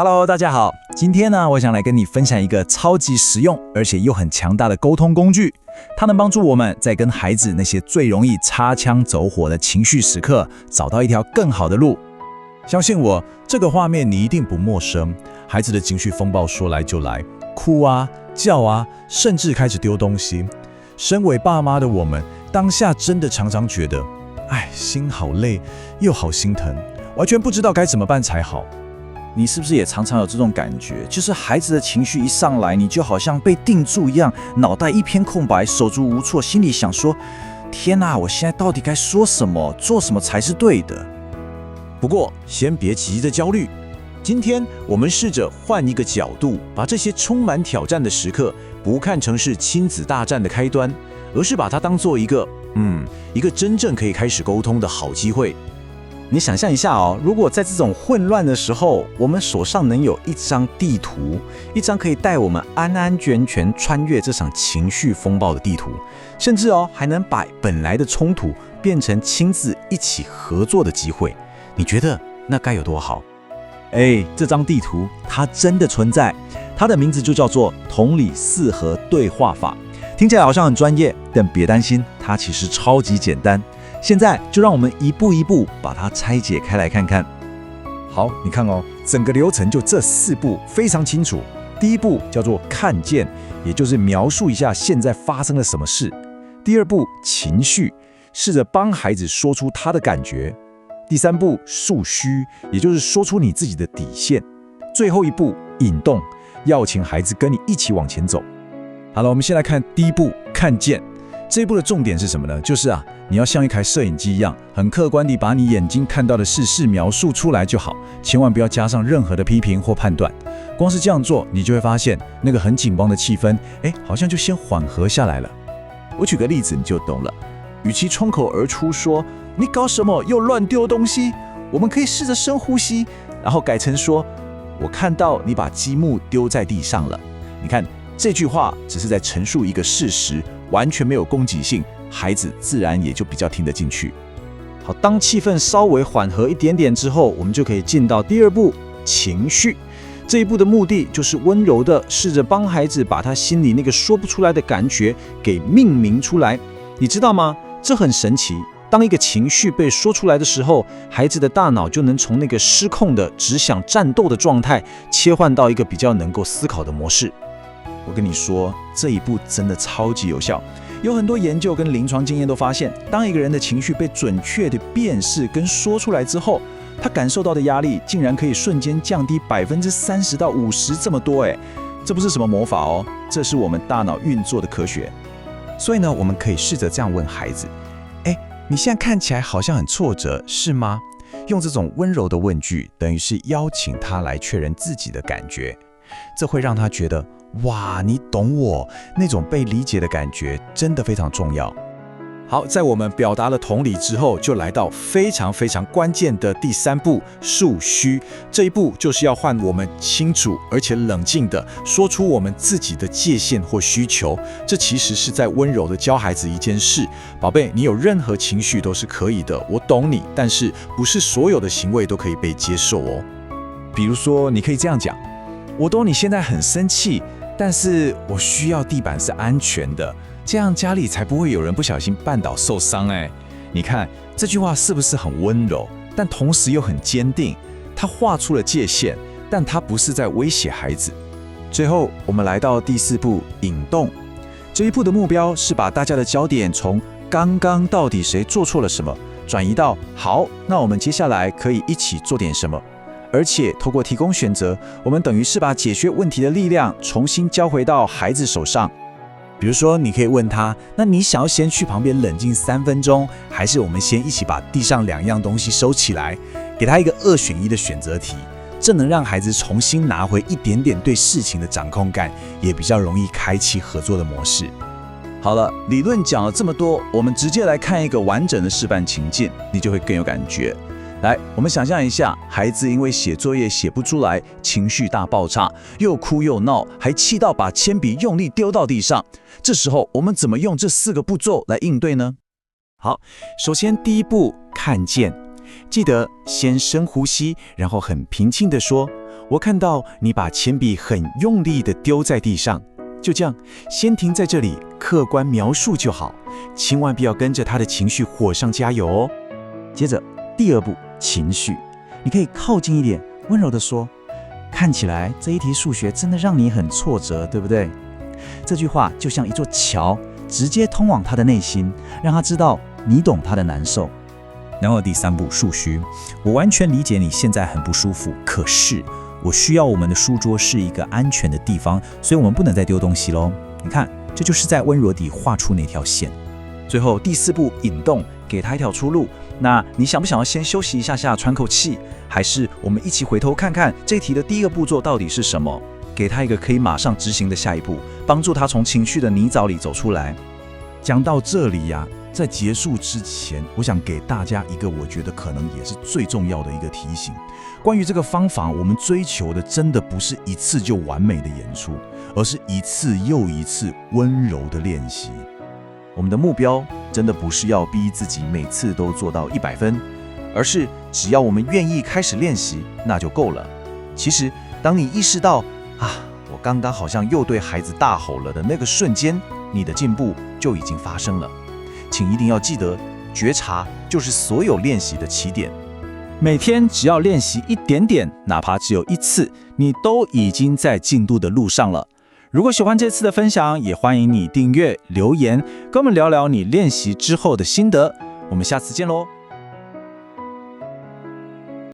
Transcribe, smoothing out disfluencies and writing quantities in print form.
Hello， 大家好。今天呢，我想来跟你分享一个超级实用而且又很强大的沟通工具，它能帮助我们在跟孩子那些最容易擦枪走火的情绪时刻，找到一条更好的路。相信我，这个画面你一定不陌生。孩子的情绪风暴说来就来，哭啊、叫啊，甚至开始丢东西。身为爸妈的我们，当下真的常常觉得，心好累，又好心疼，完全不知道该怎么办才好。你是不是也常常有这种感觉？就是孩子的情绪一上来，你就好像被定住一样，脑袋一片空白，手足无措，心里想说：天哪，我现在到底该说什么、做什么才是对的？不过，先别急着焦虑。今天我们试着换一个角度，把这些充满挑战的时刻，不看成是亲子大战的开端，而是把它当做一个真正可以开始沟通的好机会。你想象一下哦，如果在这种混乱的时候，我们手上能有一张地图，一张可以带我们安安全全穿越这场情绪风暴的地图，甚至还能把本来的冲突变成亲自一起合作的机会，你觉得那该有多好？这张地图它真的存在，它的名字就叫做同理四合对话法。听起来好像很专业，但别担心，它其实超级简单。现在就让我们一步一步把它拆解开来看看。好，你看哦，整个流程就这4步，非常清楚。第一步叫做看见，也就是描述一下现在发生了什么事。第二步情绪，试着帮孩子说出他的感觉。第3步述虚，也就是说出你自己的底线。最后一步引动，邀请孩子跟你一起往前走。好了，我们先来看第一步看见。这一步的重点是什么呢？就是你要像一台摄影机一样，很客观地把你眼睛看到的事实描述出来就好，千万不要加上任何的批评或判断。光是这样做，你就会发现那个很紧绷的气氛，好像就先缓和下来了。我举个例子你就懂了。与其冲口而出说你搞什么又乱丢东西，我们可以试着深呼吸，然后改成说我看到你把积木丢在地上了。你看这句话只是在陈述一个事实，完全没有攻击性，孩子自然也就比较听得进去。好，当气氛稍微缓和一点点之后，我们就可以进到第二步情绪。这一步的目的就是温柔的试着帮孩子把他心里那个说不出来的感觉给命名出来。你知道吗？这很神奇。当一个情绪被说出来的时候，孩子的大脑就能从那个失控的只想战斗的状态，切换到一个比较能够思考的模式。我跟你说，这一步真的超级有效。有很多研究跟临床经验都发现，当一个人的情绪被准确的辨识跟说出来之后，他感受到的压力竟然可以瞬间降低30%到50%这么多。这不是什么魔法哦，这是我们大脑运作的科学。所以呢，我们可以试着这样问孩子：你现在看起来好像很挫折，是吗？用这种温柔的问句，等于是邀请他来确认自己的感觉。这会让他觉得，哇，你懂我，那种被理解的感觉真的非常重要。好，在我们表达了同理之后，就来到非常非常关键的第3步述虚。这一步就是要换我们清楚而且冷静的说出我们自己的界限或需求。这其实是在温柔的教孩子一件事：宝贝，你有任何情绪都是可以的，我懂你，但是不是所有的行为都可以被接受哦。比如说，你可以这样讲：我懂你现在很生气，但是我需要地板是安全的，这样家里才不会有人不小心绊倒受伤。你看这句话是不是很温柔，但同时又很坚定？他画出了界限，但他不是在威胁孩子。最后，我们来到第4步引动。这一步的目标是把大家的焦点从刚刚到底谁做错了什么，转移到好，那我们接下来可以一起做点什么。而且透过提供选择，我们等于是把解决问题的力量重新交回到孩子手上。比如说，你可以问他：那你想要先去旁边冷静3分钟，还是我们先一起把地上2样东西收起来？给他一个2选1的选择题，这能让孩子重新拿回一点点对事情的掌控感，也比较容易开启合作的模式。好了，理论讲了这么多，我们直接来看一个完整的示范情境，你就会更有感觉。来，我们想象一下，孩子因为写作业写不出来，情绪大爆炸，又哭又闹，还气到把铅笔用力丢到地上。这时候，我们怎么用这4个步骤来应对呢？好，首先第一步，看见。记得先深呼吸，然后很平静地说：我看到你把铅笔很用力地丢在地上，就这样，先停在这里，客观描述就好，千万不要跟着他的情绪火上加油哦。接着第二步，情绪，你可以靠近一点，温柔地说：“看起来这一题数学真的让你很挫折，对不对？”这句话就像一座桥，直接通往他的内心，让他知道你懂他的难受。然后第三步，数虚，我完全理解你现在很不舒服，可是我需要我们的书桌是一个安全的地方，所以我们不能再丢东西咯。你看，这就是在温柔地画出那条线。最后第四步，引动，给他一条出路。那你想不想要先休息一下，喘口气，还是我们一起回头看看这题的第一个步骤到底是什么？给他一个可以马上执行的下一步，帮助他从情绪的泥沼里走出来。讲到这里呀，在结束之前，我想给大家一个我觉得可能也是最重要的一个提醒。关于这个方法，我们追求的真的不是一次就完美的演出，而是一次又一次温柔的练习。我们的目标真的不是要逼自己每次都做到100分，而是只要我们愿意开始练习，那就够了。其实，当你意识到我刚刚好像又对孩子大吼了的那个瞬间，你的进步就已经发生了。请一定要记得，觉察就是所有练习的起点。每天只要练习一点点，哪怕只有一次，你都已经在进度的路上了。如果喜欢这次的分享，也欢迎你订阅、留言，跟我们聊聊你练习之后的心得。我们下次见喽！